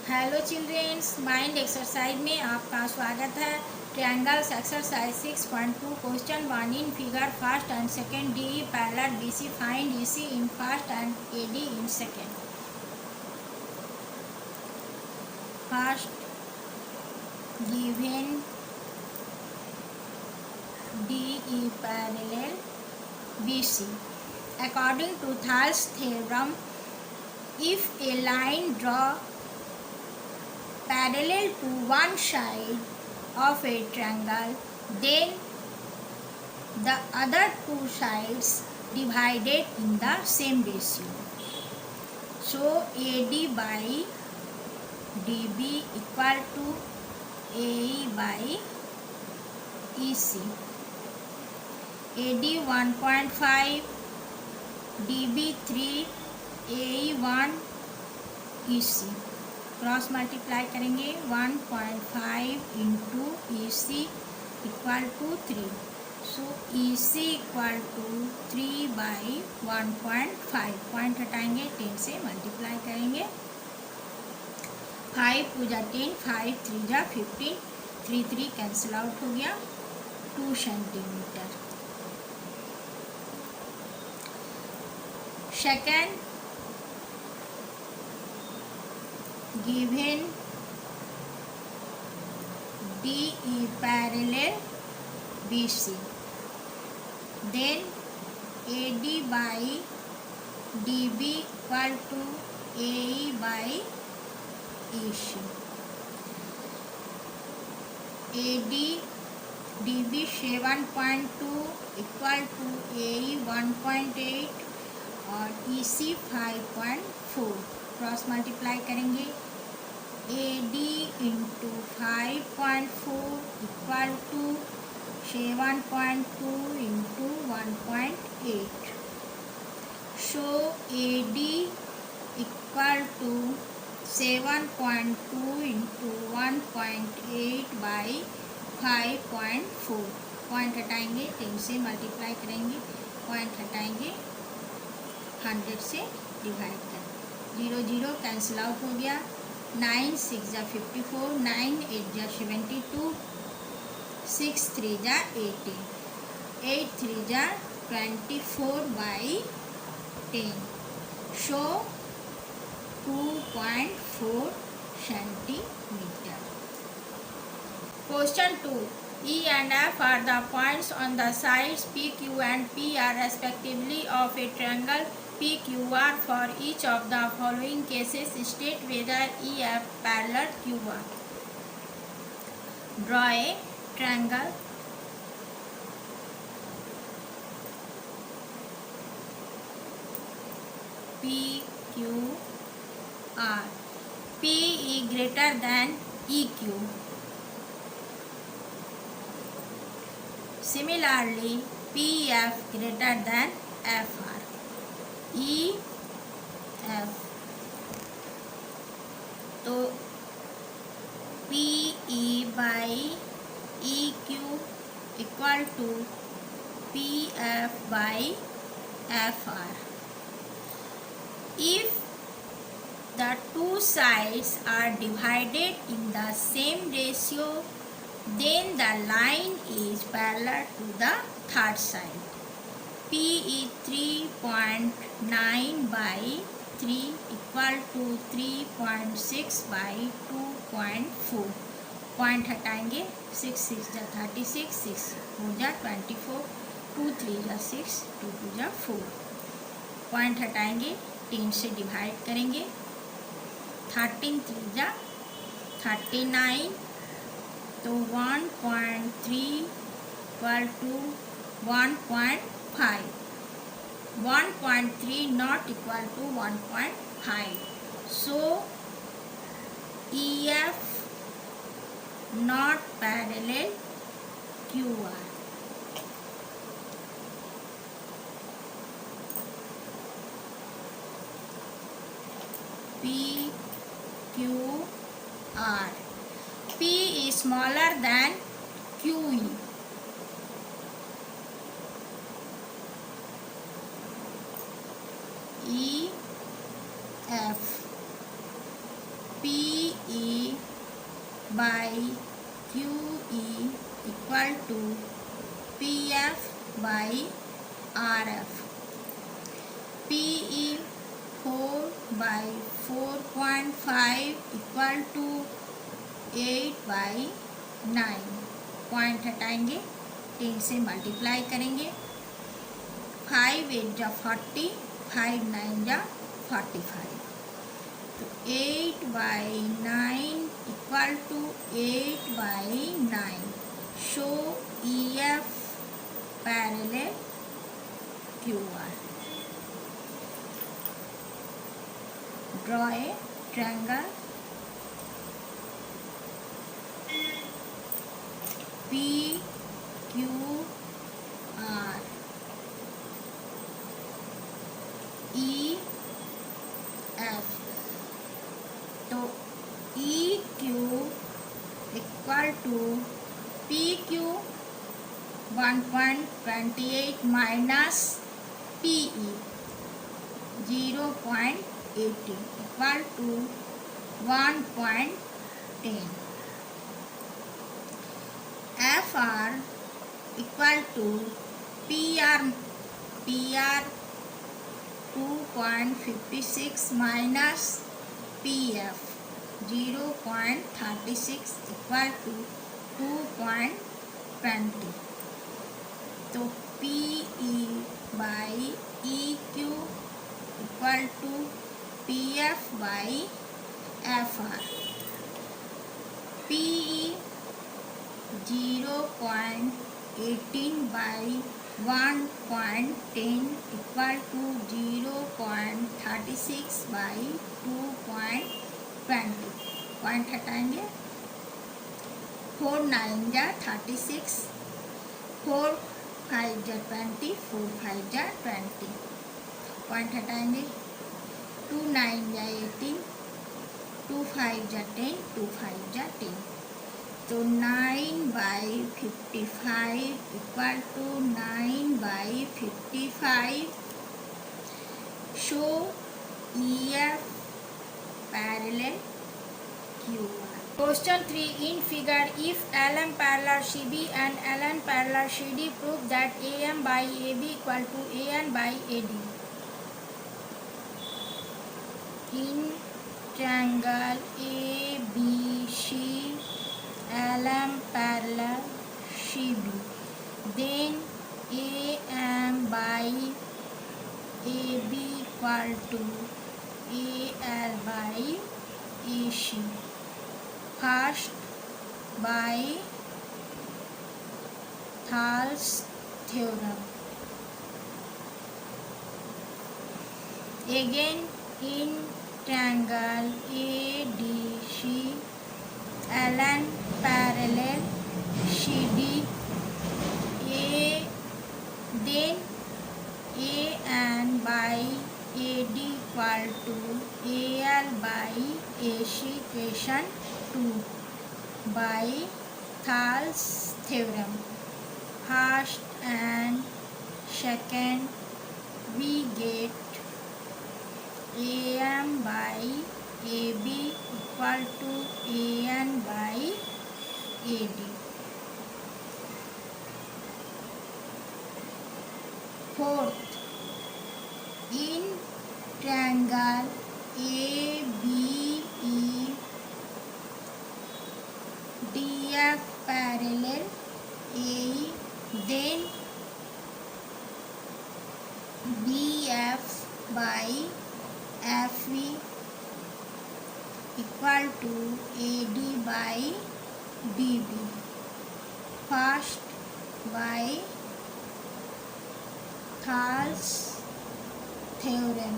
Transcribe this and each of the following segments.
Hello childrens, mind exercise में आपका स्वागत है। Triangles exercise 6.2 question 1 in figure first and second D parallel BC find EC in first and AD in second. First given DE parallel BC. According to Thales theorem, if a line draw parallel to one side of a triangle, then the other two sides divided in the same ratio. So AD by DB equal to AE by EC. AD 1.5, DB 3, AE 1, EC. Cross multiply करेंगे 1.5 into EC equal to 3. So EC equal to 3 by 1.5. Point हटाएंगे, 10 से multiply करेंगे. 5 to जा 10, 5 3 जा 15, 3 cancel out हो गया. 2 centimetre. Second given DE parallel BC, then AD by DB equal to AE by EC. AD DB 7.2 equal to AE 1.8 और EC 5.4. Cross multiply करेंगे. AD into 5.4 equal to 7.2 into 1.8. So AD equal to 7.2 into 1.8 by 5.4. Point हटाएंगे, 10 से multiply करेंगे. Point हटाएंगे, 100 से divide करेंगे. 0 0 cancel out हो गया. 9 6 जा 54, 9 8 जा 72, 6 3 जा 18, 8 3 जा 24 by 10. So 2.4 centimetre. Question 2. E and F are the points on the sides PQ and PR respectively of a triangle PQR. For each of the following cases, state whether EF parallel QR. Draw a triangle PQR. PE greater than EQ. Similarly, PF greater than FR. EF तो PE by EQ equal to PF by FR. If the two sides are divided in the same ratio, then the line is parallel to the third side. PE 3.9 by 3 equal to 3.6 by 2.4. Point हटाएंगे. 6 6 जा 36, 6 4 जा 24, 2 3 जा 6, 2 2 जा 4. Point हटाएंगे, 10 से divide करेंगे. 13 3 जा 39. तो 1.3 equal to 1.5. 1.3 not equal to 1.5. So EF not parallel QR. PQR. P is smaller than QE. EF. P by QE equal to PF by RF. PE 4 by 4.5 equal to 8 by 9. Point हटाएंगे, 10 से multiply करेंगे. 5 8 जा 40, 5 9 जा 45. तो 8 by 9 equal to 8 by 9. Show EF parallel QR. Draw a triangle PQR. EF. तो EQ equal to PQ 1.28 minus PE 0.18 equal to 1.10. FR equal to PR 2.56 minus PF 0.36 equal to 2.20. तो PE by EQ equal to PF by FR. PE 0.18 by 1.10 equal to 0.36 by 2.20. Point हटाएंगे. 4 9 जा 36, 4 5 जा 20, 4 5 जा 20. Point हटाएंगे. 2 9 जा 18, 2 5 जा 10, 2 5 जा 10. तो 9 by 55 equal to 9 by 55. Show EF parallel QR. Question 3. In figure, if LM parallel CB and LN parallel CD, prove that AM by AB equal to AN by AD. In triangle ABC, LM parallel CB, then AM by AB equal to AL by AC. First by Thales theorem. Again in triangle ADC, LN parallel CD, then AN by AD equal to AL by AC. Question 2 by Thales theorem. First and second we get AM by AB equal to AN by AD. Fourth, in triangle ABE, DF parallel AE, then BF by FV equal to AD by BB. First by Thales theorem.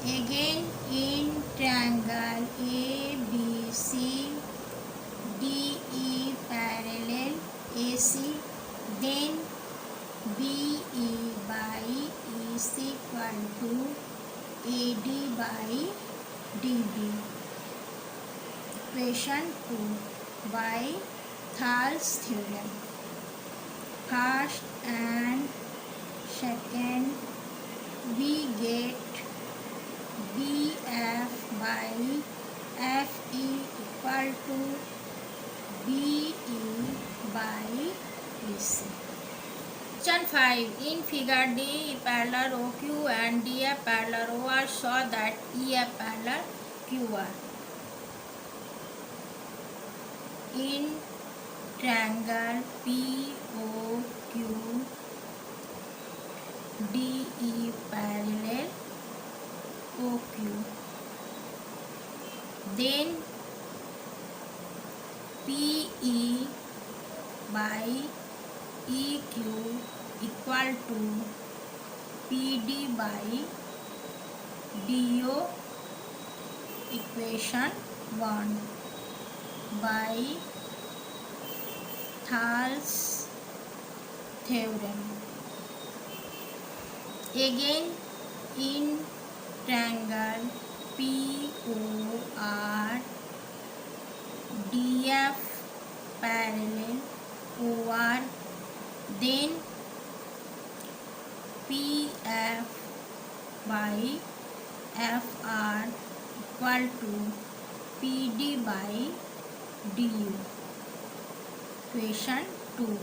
Again in triangle ABC, DE parallel AC, then BE by EC equal to AD by DB. Question 2 by Thales theorem. First and second we get BF by FE equal to BE by BC. Question 5. In figure D parallel OQ and DF parallel OR, show that EF parallel QR. In triangle POQ DE parallel OQ, then PE by EQ equal to PD by DO, equation 1, by Thales theorem. Again, in triangle POR DF parallel OR, then PF by FR equal to PD by DU, equation 2,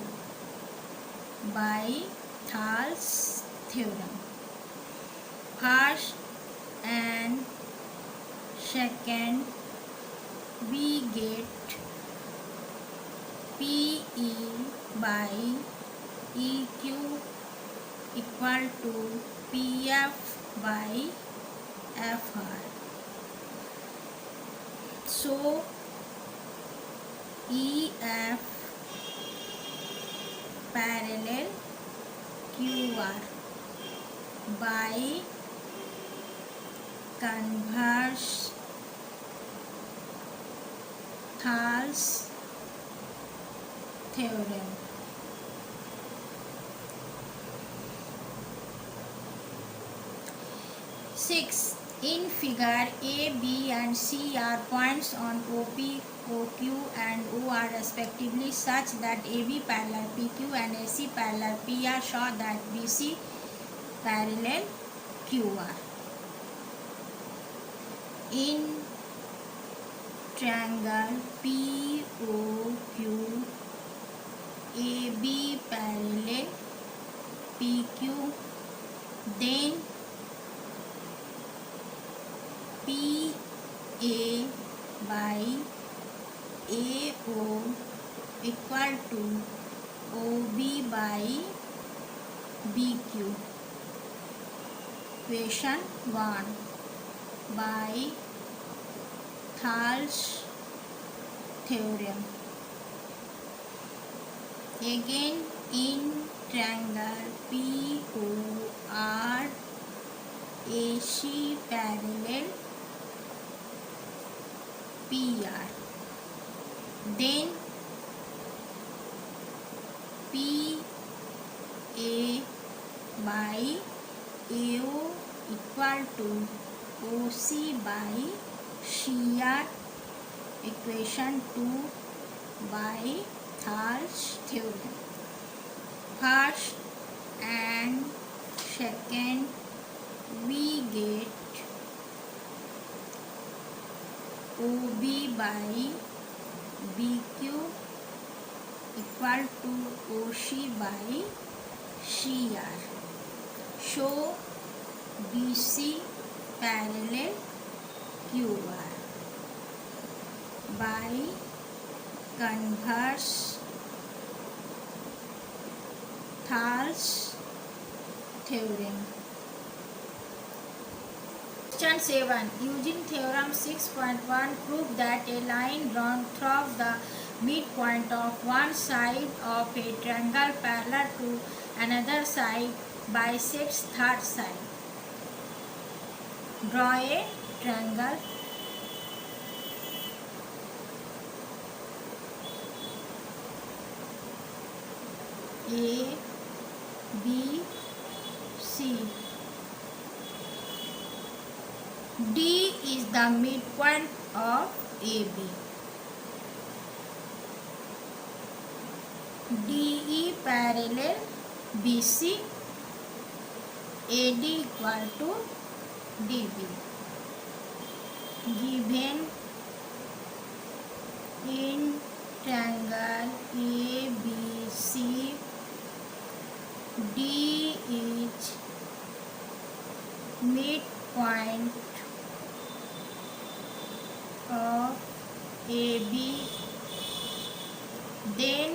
by Thales theorem. First and second, we get PE by EQ equal to PF by FR. So EF parallel QR by converse Thales theorem. Six. In figure A, B and C are points on OP, OQ and OR respectively, such that AB parallel PQ and AC parallel PR, show that BC parallel QR. In triangle POQ AB parallel PQ, then PA by AO equal to OB by BQ, equation 1, by Thales theorem. Again, in triangle POR AC parallel PR, then PA by AO equal to OC by CR, equation 2, by Thales theorem. First and second, we get OB by BQ equal to OC by CR. So BC parallel QR by converse Thales theorem. Question 7. Using theorem 6.1, prove that a line drawn through the midpoint of one side of a triangle parallel to another side bisects third side. Draw a triangle. A, B, C. D is the midpoint of AB. DE parallel BC. AD equal to DB. Given in triangle ABC, D is midpoint of AB, then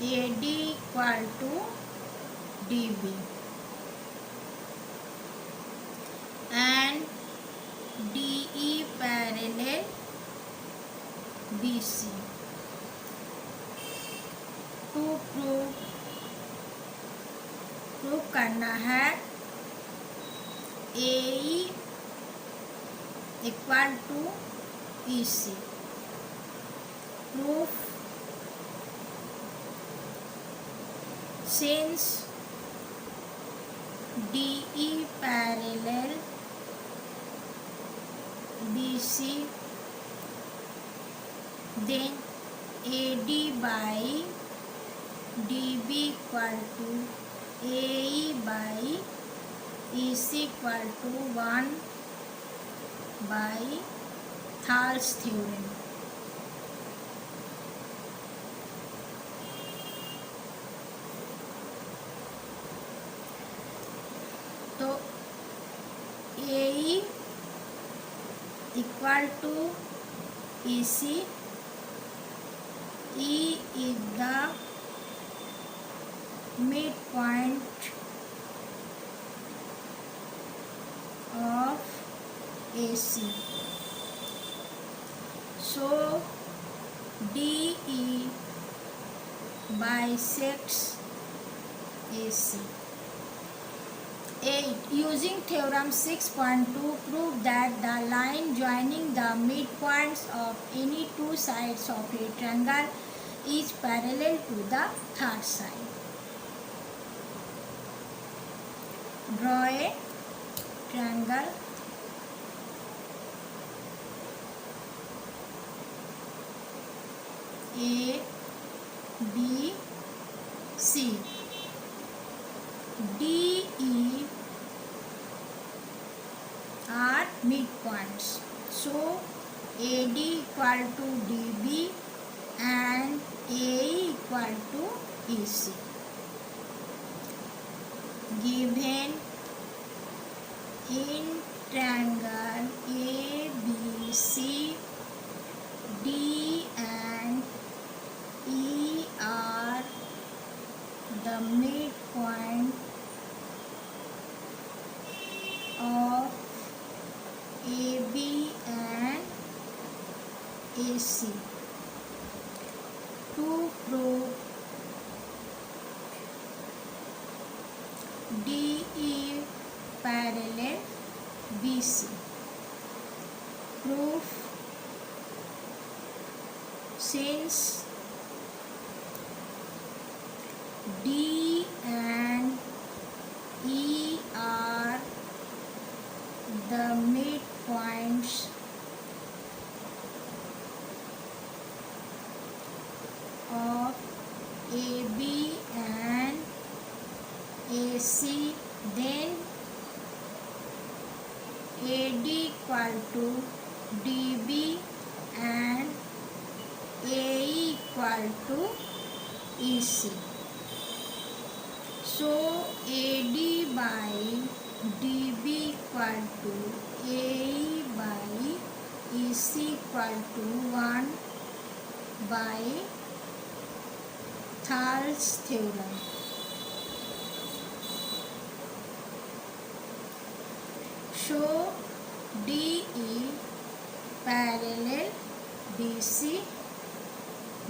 AD equal to DB, and DE parallel BC. To prove करना है AE equal to EC. Proof since DE parallel BC, then AD by DB equal to AE by EC equal to 1 by Thales theorem. तो AE equal to EC, E is the midpoint of AC. So DE bisects AC. 8. Using theorem 6.2, prove that the line joining the midpoints of any two sides of a triangle is parallel to the third side. Draw a triangle. A, B, C. D, E are midpoints. So AD equal to DB and AE equal to EC. Given in triangle ABC, D and E are the midpoint of AB and AC. To prove DE parallel BC. Proof since D and E are the midpoints of AB and AC, then AD equal to DB and AE equal to EC. So AD by DB equal to AE by EC equal to 1 by Thales theorem. Show DE parallel BC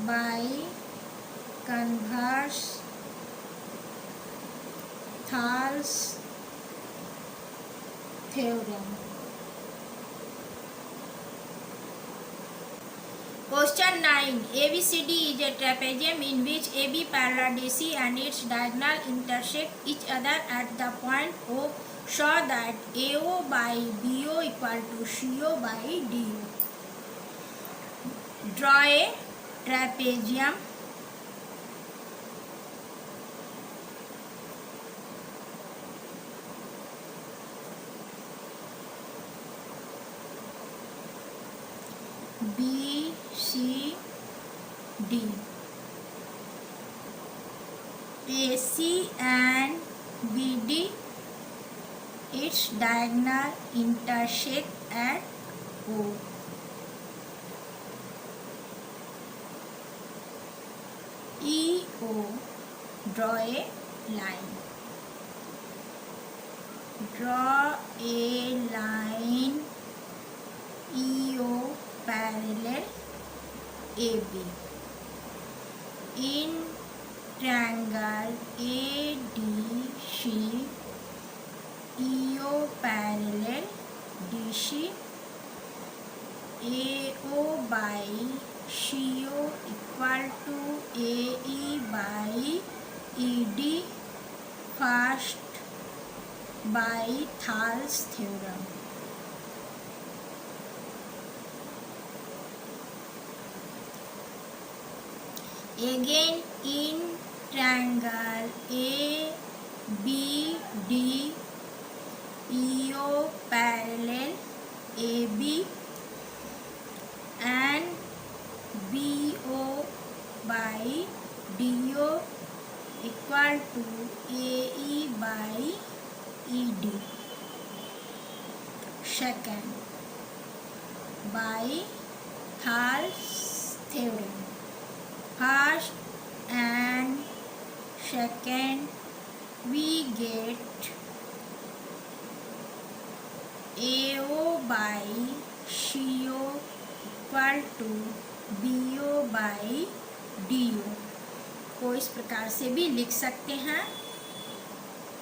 by converse Thales theorem. Question 9. ABCD is a trapezium in which AB parallel DC and its diagonal intersect each other at the point O. Show that AO by BO equal to CO by DO. Draw a trapezium. B C D. AC and BD, its diagonal intersect at O. EO, draw a line. Draw a line EO parallel AB. In triangle ADC, EO parallel DC, AO by CO equal to AE by ED, first by Thales theorem. Again in triangle ABD, EO parallel AB and BO by DO equal to AE by ED. Second, by Thales theorem. First and second, we get AO by CO equal to BO by DO को इस प्रकार से भी लिख सकते हैं.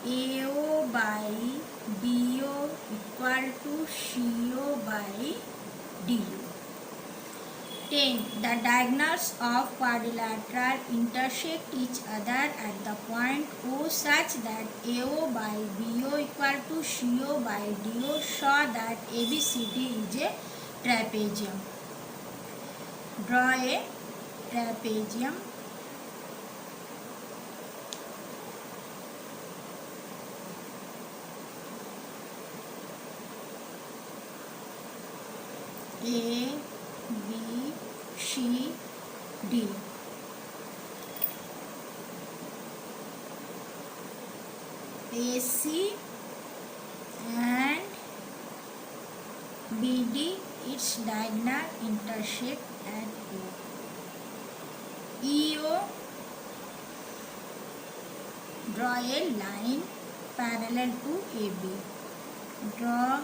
AO by BO equal to CO by DO. 10. The diagonals of quadrilateral intersect each other at the point O such that AO by BO equal to CO by DO, so that ABCD is a trapezium. Draw a trapezium. A, B, C, D. AC and BD, its diagonal intersect at O. EO, draw a line parallel to AB. Draw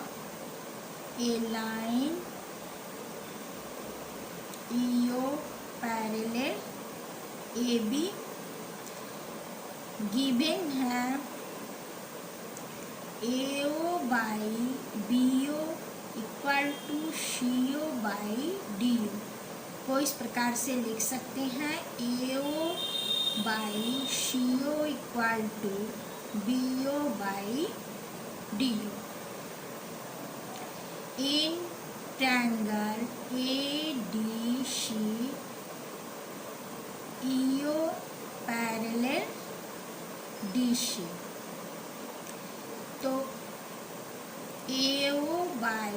a line EO parallel AB. Given है AO by BO equal to CO by DO को इस प्रकार से लिख सकते हैं. AO by CO equal to BO by DO. In triangle ADC, EO parallel DC, तो AO by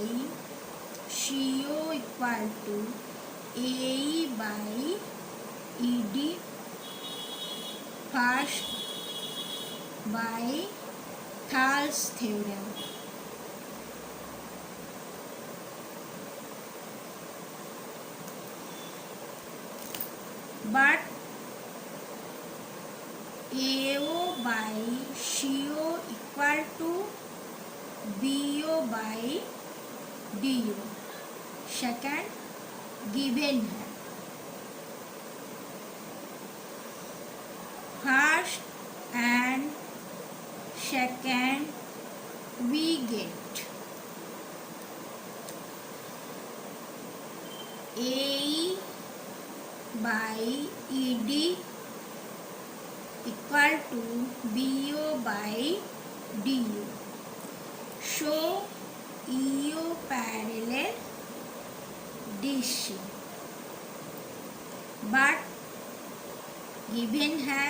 CO equal to AE by ED, first by Thales theorem. But AO by CO equal to BO by DO second given है. First and second we get AE by ED equal to BO by DO. Show EO parallel DC. But given है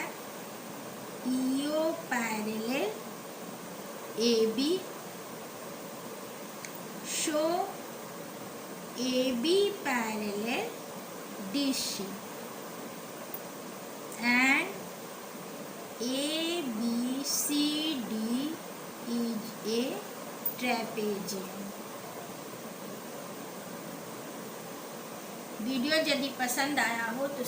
EO parallel AB. Show AB parallel DC and ABCD is a trapezium। Video यदि पसंद आया हो तो